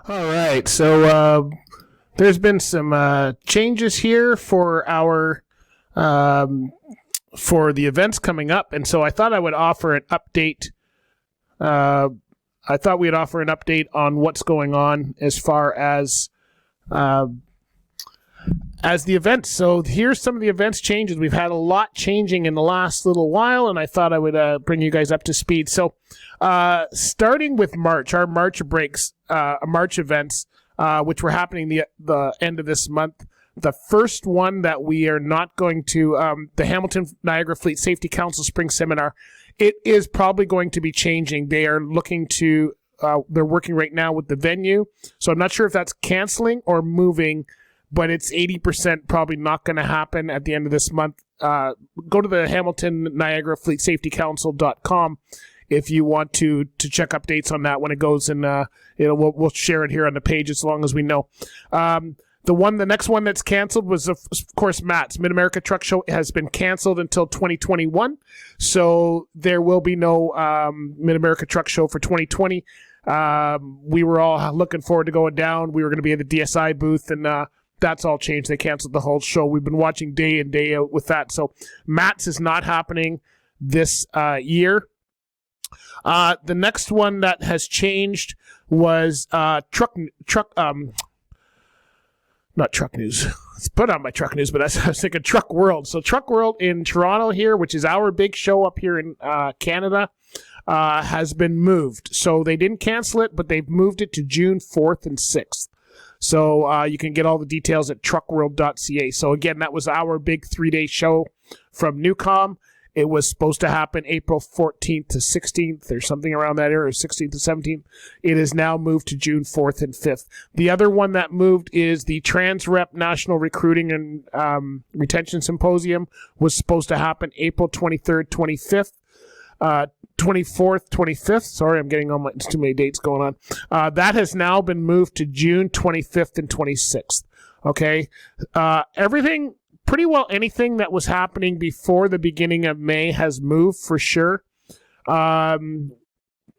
All right, so there's been some changes here for our for the events coming up, and so I thought I would offer an update. I thought we'd offer an update on what's going on as far as the events. So here's some of the events changes. We've had a lot changing in the last little while, and I thought I would bring you guys up to speed. So starting with March, our March breaks, March events, which were happening the end of this month. The first one that we are not going to, the Hamilton Niagara Fleet Safety Council Spring Seminar, it is probably going to be changing. They are looking to, they're working right now with the venue. So I'm not sure if that's canceling or moving, but it's 80% probably not going to happen at the end of this month. Go to the Hamilton Niagara Fleet Safety Council.com if you want to check updates on that when it goes, and we'll share it here on the page as long as we know. The next one that's canceled was, of course, Matt's Mid-America Truck Show has been canceled until 2021. So there will be no Mid-America Truck Show for 2020. We were all looking forward to going down. We were going to be at the DSI booth, and that's all changed. They canceled the whole show. We've been watching day in, day out with that. So Matt's is not happening this year. The next one that has changed was not Truck News. It's put on my Truck News, but I was thinking Truck World. So Truck World in Toronto here, which is our big show up here in Canada, has been moved. So they didn't cancel it, but they've moved it to June 4th and 6th. So you can get all the details at truckworld.ca. So again, that was our big 3-day show from Newcom. It was supposed to happen April 14th to 16th or something around that area, or 16th to 17th. It is now moved to June 4th and 5th. The other one that moved is the Transrep National Recruiting and Retention Symposium. Was supposed to happen April 23rd, 25th. 24th, 25th. Sorry, I'm getting too many dates going on. That has now been moved to June 25th and 26th. Okay. Everything, pretty well anything that was happening before the beginning of May has moved for sure. I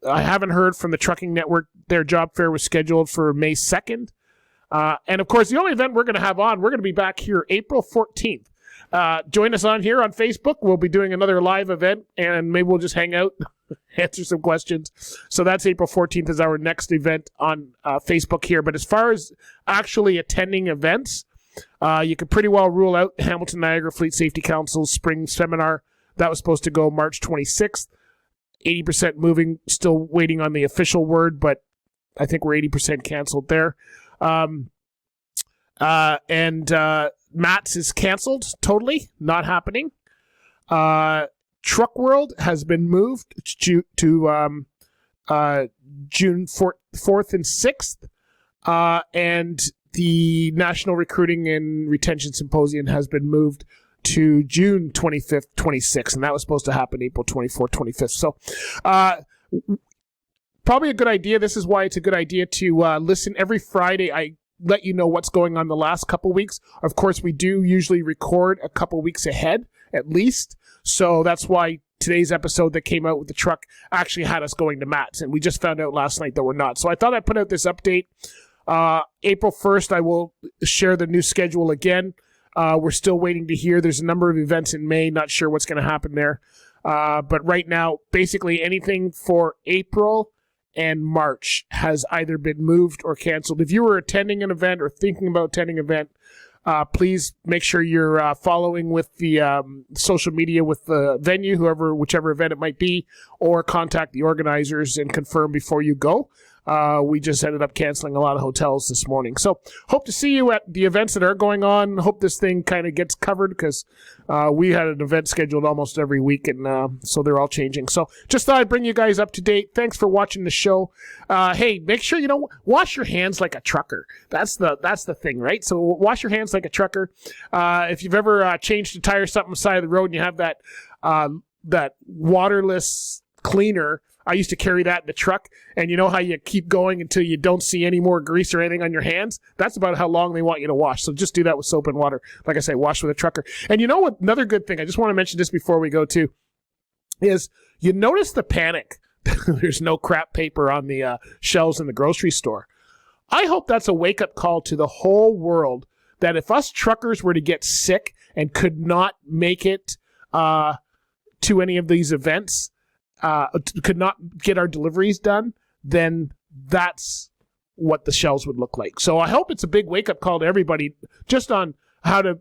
haven't heard from the Trucking Network. Their job fair was scheduled for May 2nd. And of course, the only event we're going to have on, we're going to be back here April 14th. Join us on here on Facebook. We'll be doing another live event, and maybe we'll just hang out, answer some questions. So that's April 14th is our next event on Facebook here. But as far as actually attending events, you could pretty well rule out Hamilton Niagara Fleet Safety Council's spring seminar. That was supposed to go March 26th. 80% moving, still waiting on the official word, but I think we're 80% canceled there. Matt's is canceled totally, not happening. Truck World has been moved to June 4th and 6th. And the National Recruiting and Retention Symposium has been moved to June 25th, 26th, and that was supposed to happen April 24th, 25th. So probably a good idea. This is why it's a good idea to listen every Friday. I let you know what's going on the last couple weeks. Of course, we do usually record a couple weeks ahead, at least. So that's why today's episode that came out with the truck actually had us going to Matt's, and we just found out last night that we're not. So I thought I'd put out this update. April 1st, I will share the new schedule again. We're still waiting to hear. There's a number of events in May. Not sure what's going to happen there. But right now, basically anything for April and March has either been moved or canceled. If you were attending an event or thinking about attending an event, please make sure you're following with the social media with the venue, whichever event it might be, or contact the organizers and confirm before you go. We just ended up canceling a lot of hotels this morning. So hope to see you at the events that are going on. Hope this thing kind of gets covered because we had an event scheduled almost every week, and so they're all changing. So just thought I'd bring you guys up to date. Thanks for watching the show. Hey, make sure, wash your hands like a trucker. That's the thing, right? So wash your hands like a trucker. If you've ever changed a tire something on the side of the road and you have that waterless cleaner, I used to carry that in the truck, and you know how you keep going until you don't see any more grease or anything on your hands? That's about how long they want you to wash. So just do that with soap and water. Like I say, wash with a trucker. And you know what? Another good thing, I just want to mention this before we go too, is you notice the panic. There's no crap paper on the shelves in the grocery store. I hope that's a wake-up call to the whole world that if us truckers were to get sick and could not make it to any of these events, could not get our deliveries done, then that's what the shelves would look like. So I hope it's a big wake-up call to everybody, just on how to,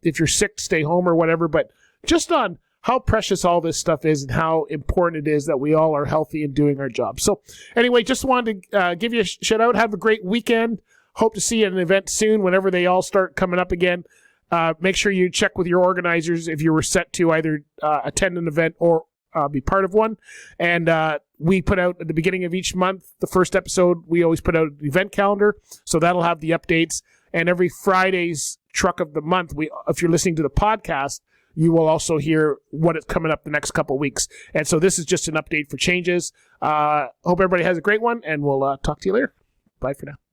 if you're sick, stay home or whatever, but just on how precious all this stuff is and how important it is that we all are healthy and doing our job. So anyway, just wanted to give you a shout out. Have a great weekend. Hope to see you at an event soon whenever they all start coming up again. Make sure you check with your organizers if you were set to either attend an event or be part of one. And we put out at the beginning of each month, the first episode, we always put out an event calendar. So that'll have the updates. And every Friday's Truck of the Month, if you're listening to the podcast, you will also hear what is coming up the next couple weeks. And so this is just an update for changes. Hope everybody has a great one, and we'll talk to you later. Bye for now.